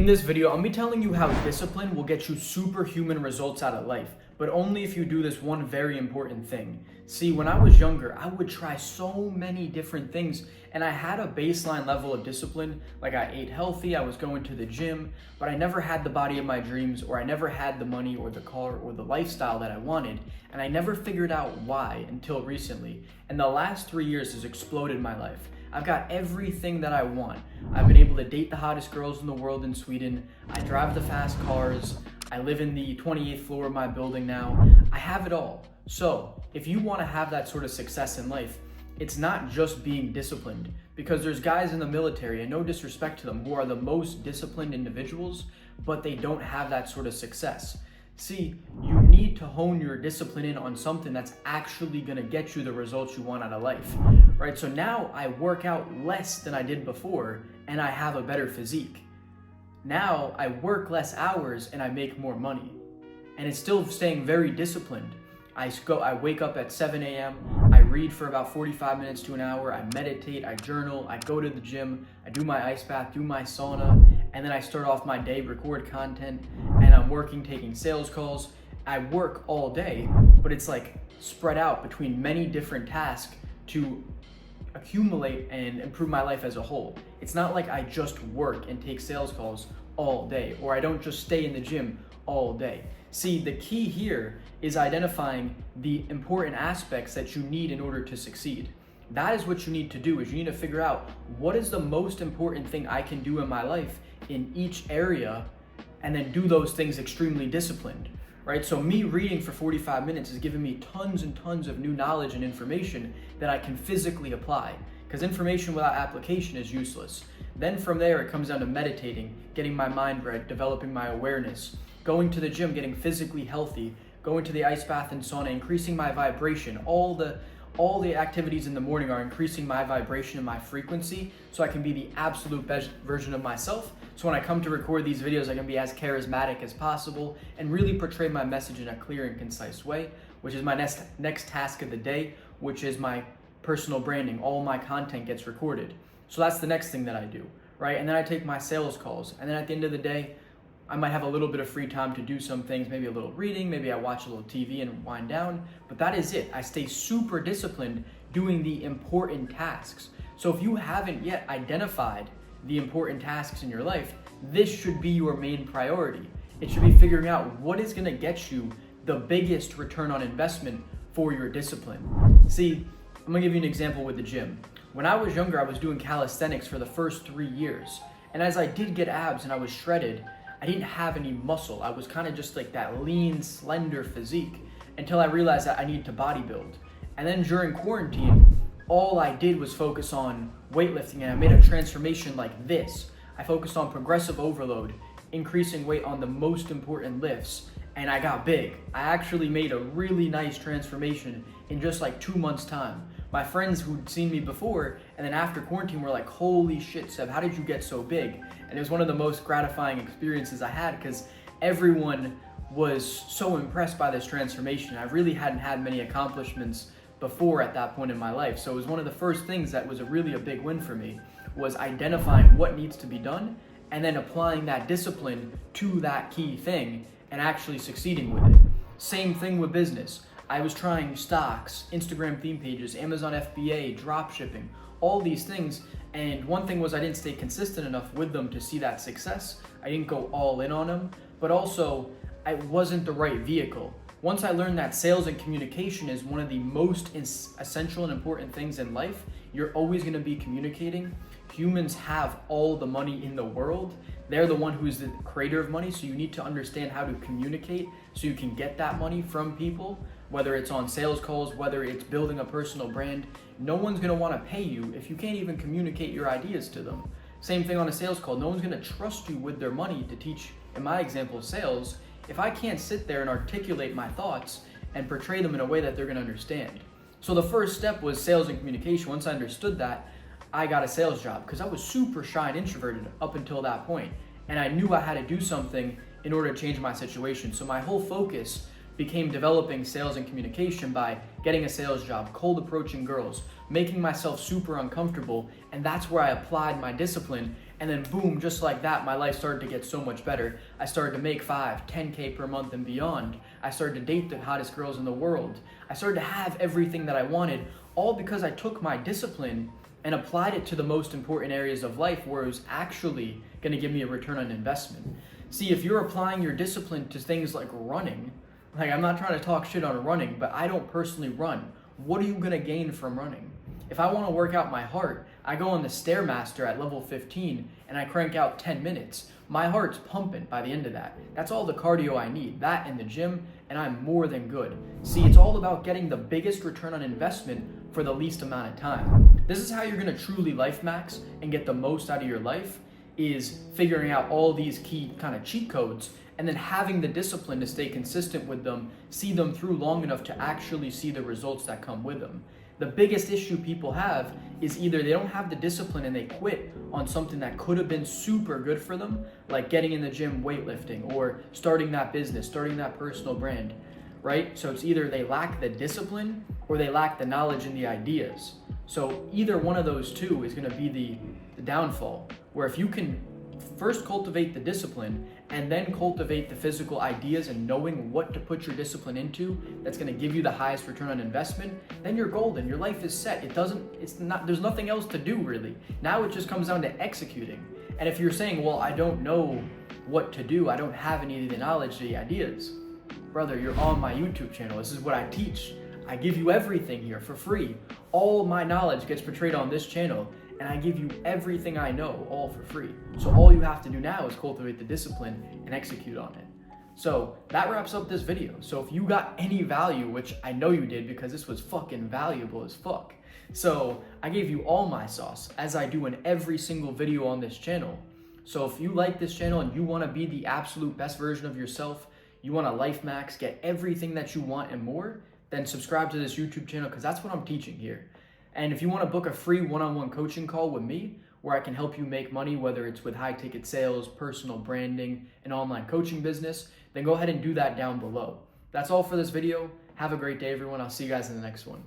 this video, I'll be telling you how discipline will get you superhuman results out of life, but only if you do this one very important thing. See, when I was younger, I would try so many different things, and I had a baseline level of discipline. Like, I ate healthy, I was going to the gym, but I never had the body of my dreams, or I never had the money or the car or the lifestyle that I wanted, and I never figured out why until recently. And the last 3 years has exploded my life. I've got everything that I want. I've been able to date the hottest girls in the world in Sweden. I drive the fast cars. I live in the 28th floor of my building now. I have it all. So if you want to have that sort of success in life, it's not just being disciplined, because there's guys in the military, and no disrespect to them, who are the most disciplined individuals, but they don't have that sort of success. See, you need to hone your discipline in on something that's actually gonna get you the results you want out of life, right? So now I work out less than I did before, and I have a better physique. Now I work less hours and I make more money, and it's still staying very disciplined. I wake up at 7 a.m., I read for about 45 minutes to an hour, I meditate, I journal, I go to the gym, I do my ice bath, do my sauna, and then I start off my day, record content, and I'm working, taking sales calls. I work all day, but it's like spread out between many different tasks to accumulate and improve my life as a whole. It's not like I just work and take sales calls all day, or I don't just stay in the gym all day. See, the key here is identifying the important aspects that you need in order to succeed. That is what you need to do, is you need to figure out what is the most important thing I can do in my life in each area, and then do those things extremely disciplined, right? So me reading for 45 minutes is giving me tons and tons of new knowledge and information that I can physically apply, because information without application is useless. Then from there, it comes down to meditating, getting my mind right, developing my awareness, going to the gym, getting physically healthy, going to the ice bath and sauna, increasing my vibration. All the activities in the morning are increasing my vibration and my frequency, so I can be the absolute best version of myself. So when I come to record these videos, I can be as charismatic as possible and really portray my message in a clear and concise way, which is my next task of the day, which is my personal branding. All my content gets recorded. So that's the next thing that I do, right? And then I take my sales calls. And then at the end of the day, I might have a little bit of free time to do some things, maybe a little reading, maybe I watch a little TV and wind down, but that is it. I stay super disciplined doing the important tasks. So if you haven't yet identified the important tasks in your life, this should be your main priority. It should be figuring out what is gonna get you the biggest return on investment for your discipline. See, I'm gonna give you an example with the gym. When I was younger, I was doing calisthenics for the first 3 years. And as I did get abs and I was shredded, I didn't have any muscle. I was kind of just like that lean, slender physique until I realized that I needed to bodybuild. And then during quarantine, all I did was focus on weightlifting, and I made a transformation like this. I focused on progressive overload, increasing weight on the most important lifts, and I got big. I actually made a really nice transformation in just like 2 months' time. My friends who'd seen me before and then after quarantine were like, holy shit, Seb, how did you get so big? And it was one of the most gratifying experiences I had, because everyone was so impressed by this transformation. I really hadn't had many accomplishments before at that point in my life. So it was one of the first things that was really a big win for me, was identifying what needs to be done and then applying that discipline to that key thing and actually succeeding with it. Same thing with business. I was trying stocks, Instagram theme pages, Amazon FBA, drop shipping, all these things. And one thing was I didn't stay consistent enough with them to see that success. I didn't go all in on them, but also I wasn't the right vehicle. Once I learned that sales and communication is one of the most essential and important things in life, you're always gonna be communicating. Humans have all the money in the world. They're the one who's the creator of money, so you need to understand how to communicate so you can get that money from people, whether it's on sales calls, whether it's building a personal brand. No one's gonna wanna pay you if you can't even communicate your ideas to them. Same thing on a sales call. No one's gonna trust you with their money to teach, in my example, sales, if I can't sit there and articulate my thoughts and portray them in a way that they're gonna understand. So the first step was sales and communication. Once I understood that, I got a sales job, because I was super shy and introverted up until that point. And I knew I had to do something in order to change my situation. So my whole focus became developing sales and communication by getting a sales job, cold approaching girls, making myself super uncomfortable, and that's where I applied my discipline, And then boom, just like that, my life started to get so much better. I started to make 5, 10K per month and beyond. I started to date the hottest girls in the world. I started to have everything that I wanted, all because I took my discipline and applied it to the most important areas of life where it was actually gonna give me a return on investment. See, if you're applying your discipline to things like running, like I'm not trying to talk shit on running, but I don't personally run. What are you gonna gain from running? If I wanna work out my heart, I go on the Stairmaster at level 15 and I crank out 10 minutes. My heart's pumping by the end of that. That's all the cardio I need, that in the gym, and I'm more than good. See, it's all about getting the biggest return on investment for the least amount of time. This is how you're gonna truly life max and get the most out of your life, is figuring out all these key kind of cheat codes and then having the discipline to stay consistent with them, see them through long enough to actually see the results that come with them. The biggest issue people have is either they don't have the discipline and they quit on something that could have been super good for them, like getting in the gym, weightlifting, or starting that business, starting that personal brand, right? So it's either they lack the discipline or they lack the knowledge and the ideas. So either one of those two is gonna be the downfall, where if you can first cultivate the discipline and then cultivate the physical ideas and knowing what to put your discipline into that's going to give you the highest return on investment, then you're golden. Your life is set. There's nothing else to do really. Now it just comes down to executing. And if you're saying, well, I don't know what to do, I don't have any of the knowledge, the ideas, brother, you're on my YouTube channel. This is what I teach. I give you everything here for free. All my knowledge gets portrayed on this channel, and I give you everything I know, all for free. So all you have to do now is cultivate the discipline and execute on it. So that wraps up this video. So if you got any value, which I know you did because this was fucking valuable as fuck. So I gave you all my sauce, as I do in every single video on this channel. So if you like this channel and you wanna be the absolute best version of yourself, you wanna life max, get everything that you want and more, then subscribe to this YouTube channel because that's what I'm teaching here. And if you want to book a free one-on-one coaching call with me, where I can help you make money, whether it's with high ticket sales, personal branding, and online coaching business, then go ahead and do that down below. That's all for this video. Have a great day, everyone. I'll see you guys in the next one.